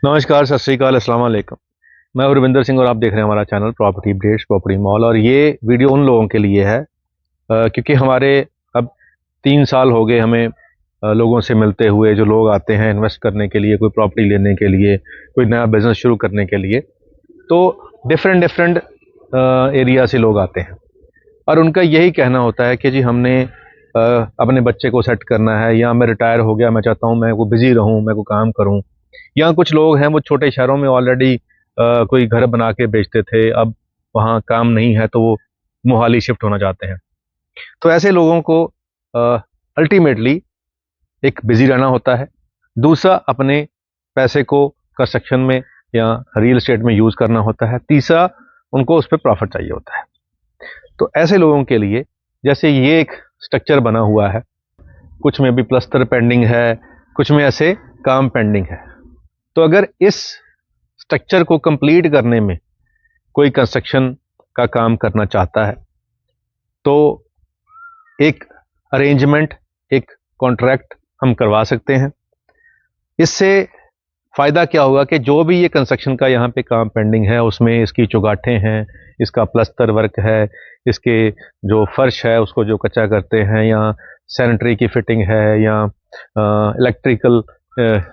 नमस्कार, सत श्रीकाल, अस्सलाम वालेकुम। मैं हूं रविंदर सिंह और आप देख रहे हैं हमारा channel property updates property mall. और ये वीडियो उन लोगों के लिए है क्योंकि हमारे अब 3 साल हो गए हमें लोगों से मिलते हुए। जो लोग आते हैं इन्वेस्ट करने के लिए, कोई प्रॉपर्टी लेने के लिए, कोई नया बिजनेस शुरू करने के लिए, तो डिफरेंट डिफरेंट एरिया से लोग आते हैं और उनका यही कहना होता है कि जी हमने अपने बच्चे को सेट करना है, या मैं रिटायर हो गया, मैं चाहता हूँ मैं को बिजी रहूँ, मैं को काम करूँ। या कुछ लोग हैं वो छोटे शहरों में ऑलरेडी कोई घर बना के बेचते थे, अब वहाँ काम नहीं है तो वो मोहाली शिफ्ट होना चाहते हैं। तो ऐसे लोगों को अल्टीमेटली एक बिजी रहना होता है, दूसरा अपने पैसे को कंस्ट्रक्शन में या रियल एस्टेट में यूज़ करना होता है, तीसरा उनको उस पर प्रॉफिट चाहिए होता है। तो ऐसे लोगों के लिए जैसे ये एक स्ट्रक्चर बना हुआ है, कुछ में भी प्लस्तर पेंडिंग है, कुछ में ऐसे काम पेंडिंग है। तो अगर इस स्ट्रक्चर को कंप्लीट करने में कोई कंस्ट्रक्शन का काम करना चाहता है तो एक अरेंजमेंट, एक कॉन्ट्रैक्ट हम करवा सकते हैं। इससे फ़ायदा क्या होगा कि जो भी ये कंस्ट्रक्शन का यहाँ पे काम पेंडिंग है, उसमें इसकी चौगाठें हैं, इसका प्लस्तर वर्क है, इसके जो फर्श है उसको जो कच्चा करते हैं, या सैनिटरी की फिटिंग है, या इलेक्ट्रिकल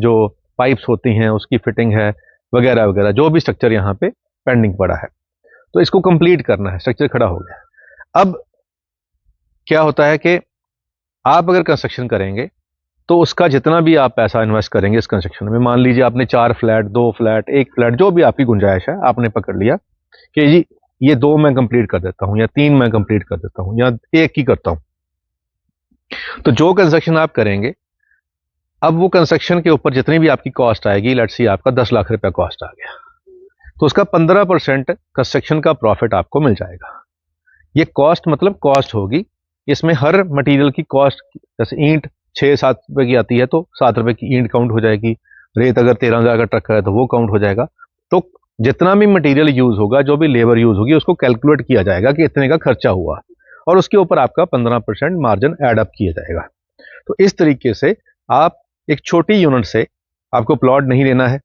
जो पाइप्स होती हैं उसकी फिटिंग है, वगैरह वगैरह, जो भी स्ट्रक्चर यहाँ पे पेंडिंग पड़ा है तो इसको कंप्लीट करना है। स्ट्रक्चर खड़ा हो गया। अब क्या होता है कि आप अगर कंस्ट्रक्शन करेंगे तो उसका जितना भी आप पैसा इन्वेस्ट करेंगे इस कंस्ट्रक्शन में, मान लीजिए आपने 4 फ्लैट, 2 फ्लैट, 1 फ्लैट, जो भी आपकी गुंजाइश है आपने पकड़ लिया कि जी ये 2 मैं कंप्लीट कर देता हूं, या 3 मैं कंप्लीट कर देता हूं, या 1 ही करता हूं। तो जो कंस्ट्रक्शन आप करेंगे, अब वो कंस्ट्रक्शन के ऊपर जितनी भी आपकी कॉस्ट आएगी, लेट्स सी आपका 10 लाख रुपया कॉस्ट आ गया, तो उसका 15% कंस्ट्रक्शन का प्रॉफिट आपको मिल जाएगा। ये कॉस्ट मतलब कॉस्ट होगी, इसमें हर मटेरियल की कॉस्ट, जैसे ईंट 6-7 रुपए की आती है तो 7 रुपए की ईंट काउंट हो जाएगी, रेत अगर 13,000 का ट्रक है तो वो काउंट हो जाएगा। तो जितना भी मटेरियल यूज होगा, जो भी लेबर यूज होगी, उसको कैलकुलेट किया जाएगा कि इतने का खर्चा हुआ, और उसके ऊपर आपका 15% मार्जिन एड अप किया जाएगा। तो इस तरीके से आप एक छोटी यूनिट से, आपको प्लॉट नहीं लेना है,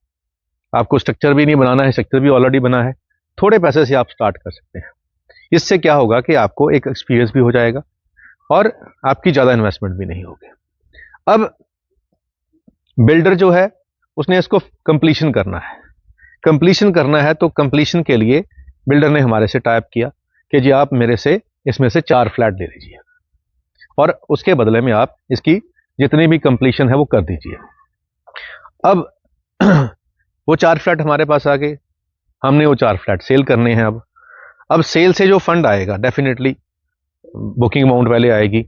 आपको स्ट्रक्चर भी नहीं बनाना है, स्ट्रक्चर भी ऑलरेडी बना है, थोड़े पैसे से आप स्टार्ट कर सकते हैं। इससे क्या होगा कि आपको एक एक्सपीरियंस भी हो जाएगा और आपकी ज़्यादा इन्वेस्टमेंट भी नहीं होगी। अब बिल्डर जो है उसने इसको कंप्लीशन करना है। कंप्लीशन करना है तो कंप्लीशन के लिए बिल्डर ने हमारे से टाइप किया कि जी आप मेरे से इसमें से 4 फ्लैट ले लीजिए और उसके बदले में आप इसकी जितनी भी कंप्लीशन है वो कर दीजिए। अब वो 4 फ्लैट हमारे पास आ गए, हमने वो 4 फ्लैट सेल करने हैं। अब सेल से जो फंड आएगा, डेफिनेटली बुकिंग अमाउंट पहले आएगी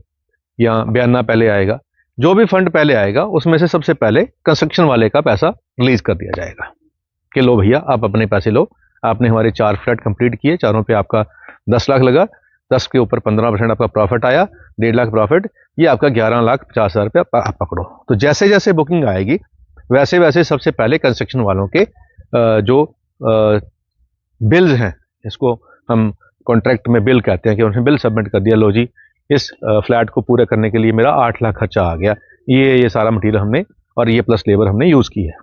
या बयाना पहले आएगा। जो भी फंड पहले आएगा उसमें से सबसे पहले कंस्ट्रक्शन वाले का पैसा रिलीज कर दिया जाएगा कि लो भैया आप अपने पैसे लो, आपने हमारे 4 फ्लैट कंप्लीट किए, चारों पे आपका 10 लाख लगा, 10 के ऊपर 15% आपका प्रॉफिट आया, 1.5 लाख प्रॉफिट, ये आपका 11,50,000 रुपया आप पकड़ो। तो जैसे जैसे बुकिंग आएगी वैसे वैसे सबसे पहले कंस्ट्रक्शन वालों के जो बिल्स हैं, इसको हम कॉन्ट्रैक्ट में बिल कहते हैं, कि उन्होंने बिल सबमिट कर दिया, लो जी इस फ्लैट को पूरे करने के लिए मेरा 8 लाख खर्चा आ गया, ये सारा मटेरियल हमने और ये प्लस लेबर हमने यूज़ की है,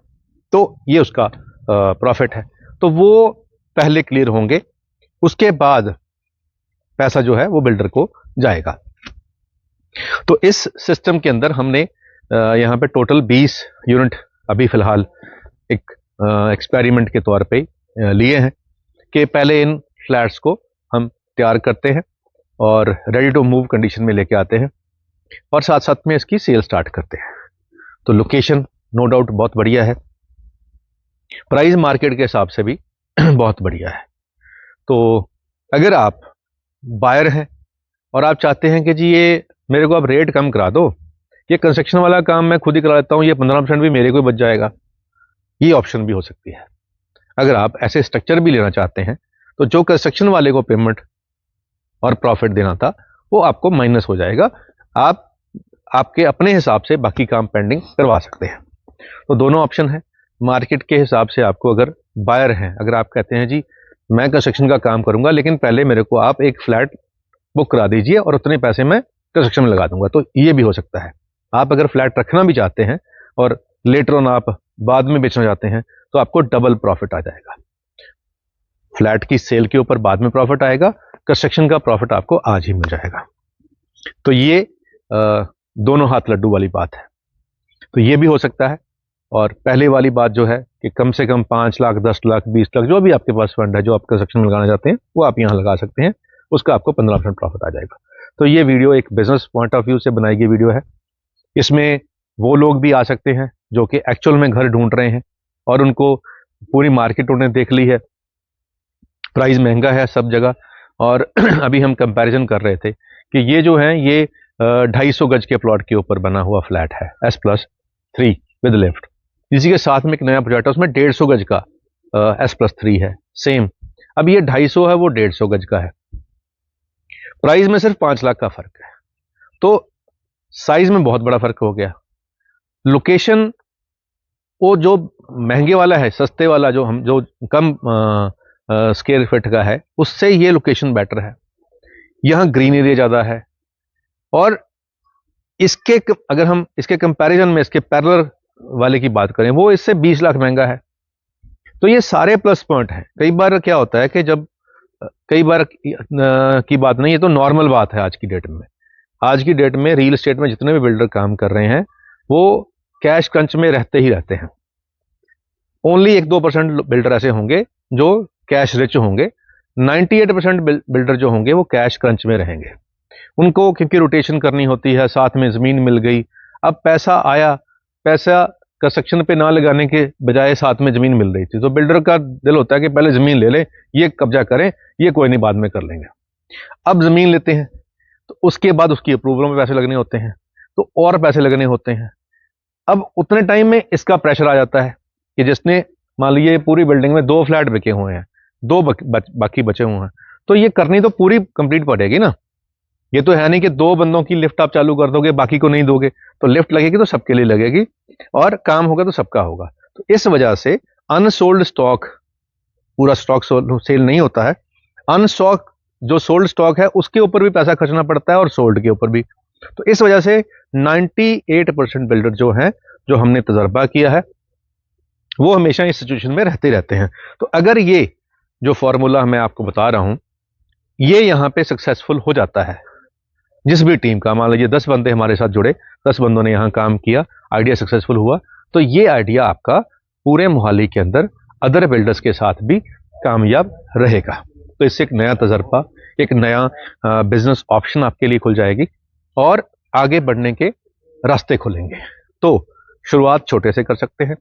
तो ये उसका प्रॉफिट है। तो वो पहले क्लियर होंगे, उसके बाद पैसा जो है वो बिल्डर को जाएगा। तो इस सिस्टम के अंदर हमने यहाँ पे टोटल 20 यूनिट अभी फिलहाल एक एक्सपेरिमेंट के तौर पे लिए हैं कि पहले इन फ्लैट्स को हम तैयार करते हैं और रेडी टू मूव कंडीशन में लेके आते हैं और साथ साथ में इसकी सेल स्टार्ट करते हैं। तो लोकेशन नो डाउट बहुत बढ़िया है, प्राइस मार्केट के हिसाब से भी बहुत बढ़िया है। तो अगर आप बायर हैं और आप चाहते हैं कि जी ये मेरे को आप रेट कम करा दो, ये कंस्ट्रक्शन वाला काम मैं खुद ही करा लेता हूँ, ये 15% भी मेरे को ही बच जाएगा, ये ऑप्शन भी हो सकती है। अगर आप ऐसे स्ट्रक्चर भी लेना चाहते हैं तो जो कंस्ट्रक्शन वाले को पेमेंट और प्रॉफिट देना था वो आपको माइनस हो जाएगा, आप आपके अपने हिसाब से बाकी काम पेंडिंग करवा सकते हैं। तो दोनों ऑप्शन है मार्केट के हिसाब से। आपको अगर बायर हैं, अगर आप कहते हैं जी मैं कंस्ट्रक्शन का काम करूंगा लेकिन पहले मेरे को आप एक फ्लैट बुक करा दीजिए और उतने पैसे मैं कंस्ट्रक्शन में लगा दूंगा, तो ये भी हो सकता है। आप अगर फ्लैट रखना भी चाहते हैं और लेटर ऑन आप बाद में बेचना चाहते हैं तो आपको डबल प्रॉफिट आ जाएगा। फ्लैट की सेल के ऊपर बाद में प्रॉफिट आएगा, कंस्ट्रक्शन का प्रॉफिट आपको आज ही मिल जाएगा। तो ये दोनों हाथ लड्डू वाली बात है। तो ये भी हो सकता है। और पहले वाली बात जो है कि कम से कम 5 लाख, 10 लाख, 20 लाख, जो भी आपके पास फंड है, जो आप कंस्ट्रक्शन में लगाना चाहते हैं, वो आप यहाँ लगा सकते हैं, उसका आपको 15% प्रॉफिट आ जाएगा। तो ये वीडियो एक बिजनेस पॉइंट ऑफ व्यू से बनाई गई वीडियो है। इसमें वो लोग भी आ सकते हैं जो कि एक्चुअल में घर ढूंढ रहे हैं और उनको पूरी मार्केट उन्होंने देख ली है, प्राइस महंगा है सब जगह। और अभी हम कंपैरिजन कर रहे थे कि ये जो है ये 250 गज के प्लॉट के ऊपर बना हुआ फ्लैट है, S+3 विद लिफ्ट। इसी के साथ में एक नया प्रोजेक्ट है, उसमें 150 गज का S+3 है सेम। अब ये 250 है, वो 150 गज का है, प्राइस में सिर्फ 5 लाख का फर्क है। तो साइज में बहुत बड़ा फर्क हो गया। लोकेशन, वो जो महंगे वाला है, सस्ते वाला जो कम स्क्वायर फीट का है, उससे ये लोकेशन बेटर है। यहां ग्रीन एरिया ज्यादा है और अगर हम इसके कंपैरिजन में इसके पैरेलल वाले की बात करें, वो इससे 20 लाख महंगा है। तो ये सारे प्लस पॉइंट हैं। कई बार क्या होता है कि जब कई बार की बात नहीं, ये तो नॉर्मल बात है आज की डेट में। आज की डेट में रियल एस्टेट में जितने भी बिल्डर काम कर रहे हैं वो कैश क्रंच में रहते ही रहते हैं। ओनली 1-2% बिल्डर ऐसे होंगे जो कैश रिच होंगे। 98% बिल्डर जो होंगे वो कैश क्रंच में रहेंगे। उनको क्योंकि रोटेशन करनी होती है, साथ में जमीन मिल गई, अब पैसा आया, पैसा कंस्ट्रक्शन पे ना लगाने के बजाय साथ में जमीन मिल रही थी, तो बिल्डर का दिल होता है कि पहले जमीन ले लें, ये कब्जा करें, ये कोई नहीं बाद में कर लेंगे। अब जमीन लेते हैं तो उसके बाद उसकी अप्रूवलों में पैसे लगने होते हैं, तो और पैसे लगने होते हैं। अब उतने टाइम में इसका प्रेशर आ जाता है कि जिसने मान लीजिए पूरी बिल्डिंग में 2 फ्लैट बिके हुए हैं, 2 बाकी बचे हुए हैं, तो ये करनी तो पूरी कंप्लीट पड़ेगी ना। ये तो है नहीं कि 2 बंदों की लिफ्ट आप चालू कर दोगे, बाकी को नहीं दोगे। तो लिफ्ट लगेगी तो सबके लिए लगेगी और काम होगा तो सबका होगा। तो इस वजह से अनसोल्ड स्टॉक, पूरा स्टॉक सेल नहीं होता है, अनस्टॉक जो सोल्ड स्टॉक है उसके ऊपर भी पैसा खर्चना पड़ता है और सोल्ड के ऊपर भी। तो इस वजह से 98% बिल्डर जो हैं, जो हमने तजर्बा किया है, वो हमेशा इस सिचुएशन में रहते हैं। तो अगर ये जो फॉर्मूला मैं आपको बता रहा हूं, ये यहां पे सक्सेसफुल हो जाता है, जिस भी टीम का, मान लीजिए 10 बंदे हमारे साथ जुड़े, 10 बंदों ने यहां काम किया, आइडिया सक्सेसफुल हुआ, तो ये आइडिया आपका पूरे मोहाली के अंदर अदर बिल्डर्स के साथ भी कामयाब रहेगा। तो इससे एक नया तजर्बा, एक नया बिजनेस ऑप्शन आपके लिए खुल जाएगी और आगे बढ़ने के रास्ते खुलेंगे। तो शुरुआत छोटे से कर सकते हैं।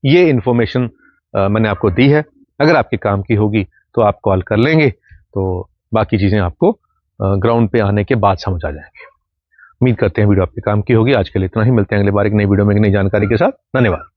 ये इंफॉर्मेशन मैंने आपको दी है, अगर आपके काम की होगी तो आप कॉल कर लेंगे, तो बाकी चीजें आपको ग्राउंड पे आने के बाद समझ आ जाएंगे। उम्मीद करते हैं वीडियो आपके काम की होगी। आज के लिए इतना ही, मिलते हैं अगली बार एक नई वीडियो में एक नई जानकारी के साथ। धन्यवाद।